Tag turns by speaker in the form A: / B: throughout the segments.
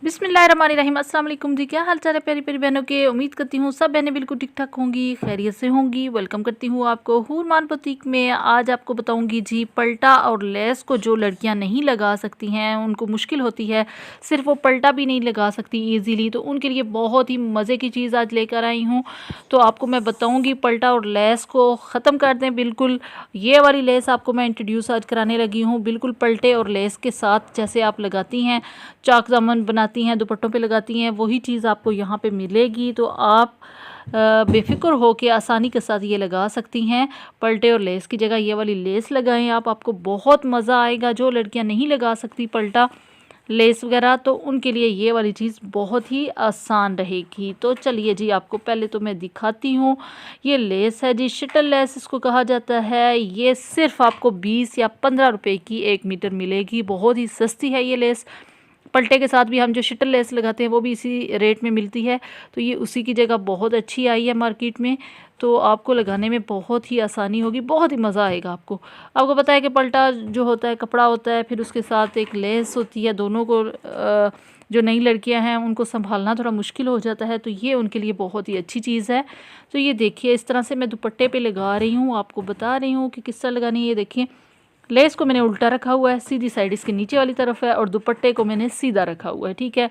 A: बिस्मिल्लाहिर्रहमानिर्रहीम। अस्सलाम वालेकुम जी, क्या हाल चाल है प्यारी प्यारी बहनों के। उम्मीद करती हूँ सब बहनें बिल्कुल ठीक ठाक होंगी, खैरियत से होंगी। वेलकम करती हूँ आपको हूरमान बुटीक में। आज आपको बताऊँगी जी पल्टा और लेस को जो लड़कियाँ नहीं लगा सकती हैं, उनको मुश्किल होती है, सिर्फ वो पल्टा भी नहीं लगा सकती ईजीली, तो उनके लिए बहुत ही मज़े की चीज़ आज लेकर आई हूँ। तो आपको मैं बताऊँगी पल्टा और लेस को ख़त्म कर दें बिल्कुल। ये वाली लेस आपको मैं इंट्रोड्यूस आज कराने लगी हूँ, बिल्कुल पल्टे और लेस के साथ जैसे आप लगाती हैं, चाक जामन बनाती हैं, दुपट्टों पे लगाती हैं, वही चीज़ आपको यहाँ पे मिलेगी। तो आप बेफिक्र हो के आसानी के साथ ये लगा सकती हैं। पल्टे और लेस की जगह ये वाली लेस लगाएं आप, आपको बहुत मज़ा आएगा। जो लड़कियाँ नहीं लगा सकती पल्टा लेस वगैरह, तो उनके लिए ये वाली चीज़ बहुत ही आसान रहेगी। तो चलिए जी, आपको पहले तो मैं दिखाती हूँ। ये लेस है जी, शटल लेस इसको कहा जाता है। ये सिर्फ आपको 20 या 15 रुपए की 1 मीटर मिलेगी, बहुत ही सस्ती है ये लेस। पल्टे के साथ भी हम जो शटल लेस लगाते हैं वो भी इसी रेट में मिलती है, तो ये उसी की जगह बहुत अच्छी आई है मार्केट में। तो आपको लगाने में बहुत ही आसानी होगी, बहुत ही मज़ा आएगा आपको। आपको पता है कि पल्टा जो होता है कपड़ा होता है, फिर उसके साथ एक लेस होती है, दोनों को जो नई लड़कियां हैं उनको संभालना थोड़ा मुश्किल हो जाता है, तो ये उनके लिए बहुत ही अच्छी चीज़ है। तो ये देखिए, इस तरह से मैं दुपट्टे पे लगा रही हूँ, आपको बता रही हूँ कि किस तरह लगानी है। ये देखिए, लेस को मैंने उल्टा रखा हुआ है, सीधी साइड इसके नीचे वाली तरफ है, और दुपट्टे को मैंने सीधा रखा हुआ है, ठीक है।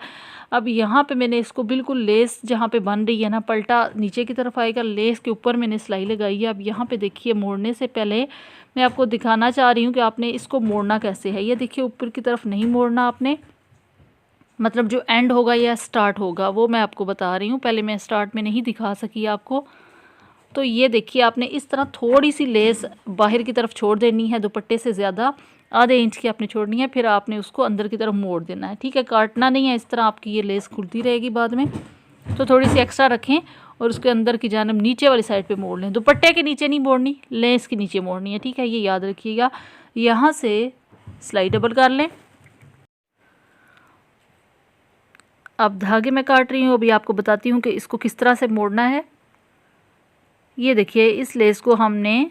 A: अब यहाँ पे मैंने इसको बिल्कुल लेस जहाँ पे बन रही है ना, पल्टा नीचे की तरफ आएगा, लेस के ऊपर मैंने सिलाई लगाई है। अब यहाँ पे देखिए, मोड़ने से पहले मैं आपको दिखाना चाह रही हूँ कि आपने इसको मोड़ना कैसे है। ये देखिए, ऊपर की तरफ नहीं मोड़ना आपने, मतलब जो एंड होगा या स्टार्ट होगा वो मैं आपको बता रही हूँ। पहले मैं स्टार्ट में नहीं दिखा सकी आपको। तो ये देखिए, आपने इस तरह थोड़ी सी लेस बाहर की तरफ छोड़ देनी है, दुपट्टे से ज़्यादा आधे इंच की आपने छोड़नी है, फिर आपने उसको अंदर की तरफ मोड़ देना है, ठीक है। काटना नहीं है, इस तरह आपकी ये लेस खुलती रहेगी बाद में। तो थोड़ी सी एक्स्ट्रा रखें और उसके अंदर की जानब नीचे वाली साइड पे मोड़ लें। दुपट्टे के नीचे नहीं मोड़नी, लेस के नीचे मोड़नी है, ठीक है, ये याद रखिएगा। यहाँ से सिलाई डबल कर लें। अब धागे मैं काट रही हूँ, अभी आपको बताती हूँ कि इसको किस तरह से मोड़ना है। ये देखिए, इस लेस को हमने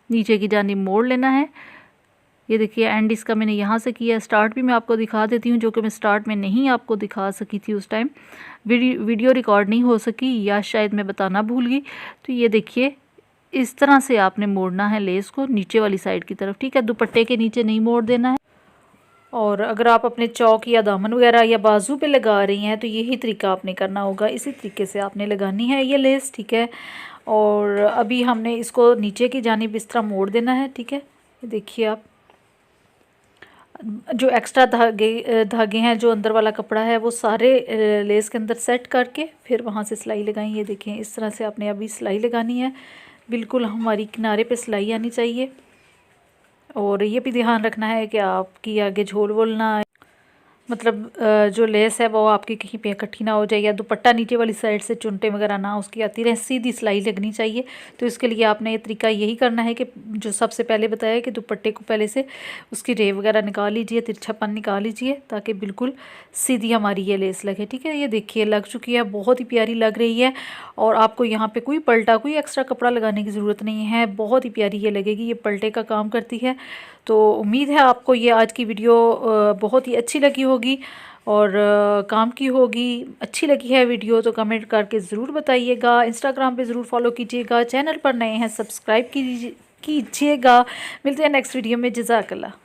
A: नीचे की जानिब मोड़ लेना है। ये देखिए, एंड इसका मैंने यहाँ से किया। स्टार्ट भी मैं आपको दिखा देती हूँ, जो कि मैं स्टार्ट में नहीं आपको दिखा सकी थी उस टाइम, वीडियो रिकॉर्ड नहीं हो सकी, या शायद मैं बताना भूल गई। तो ये देखिए, इस तरह से आपने मोड़ना है लेस को नीचे वाली साइड की तरफ, ठीक है। दुपट्टे के नीचे नहीं मोड़ देना है। और अगर आप अपने चौक या दामन वगैरह या बाजू पे लगा रही हैं, तो यही तरीका आपने करना होगा, इसी तरीके से आपने लगानी है ये लेस, ठीक है। और अभी हमने इसको नीचे की जानिब इस तरह मोड़ देना है, ठीक है। देखिए, आप जो एक्स्ट्रा धागे हैं, जो अंदर वाला कपड़ा है, वो सारे लेस के अंदर सेट करके फिर वहाँ से सिलाई लगाई। ये देखें, इस तरह से आपने अभी सिलाई लगानी है, बिल्कुल हमारी किनारे पे सिलाई आनी चाहिए। और ये भी ध्यान रखना है कि आपकी आगे झोल वोल ना आए, मतलब जो लेस है वो आपकी कहीं पे इकट्ठी ना हो जाए, या दुपट्टा नीचे वाली साइड से चुनटे वगैरह ना उसकी आती रहे, सीधी सिलाई लगनी चाहिए। तो इसके लिए आपने ये तरीका यही करना है कि जो सबसे पहले बताया कि दुपट्टे को पहले से उसकी रेव वगैरह निकाल लीजिए, तिरछापन निकाल लीजिए, ताकि बिल्कुल सीधी हमारी ये लेस लगे, ठीक है। ये देखिए, लग चुकी है, बहुत ही प्यारी लग रही है। और आपको यहाँ पर कोई पल्टा, कोई एक्स्ट्रा कपड़ा लगाने की ज़रूरत नहीं है, बहुत ही प्यारी ये लगेगी, ये पल्टे का काम करती है। तो उम्मीद है आपको ये आज की वीडियो बहुत ही अच्छी लगी होगी और काम की होगी। अच्छी लगी है वीडियो तो कमेंट करके ज़रूर बताइएगा। इंस्टाग्राम पे ज़रूर फॉलो कीजिएगा, चैनल पर नए हैं सब्सक्राइब कीजिएगा। मिलते हैं नेक्स्ट वीडियो में। जज़ाकल्लाह।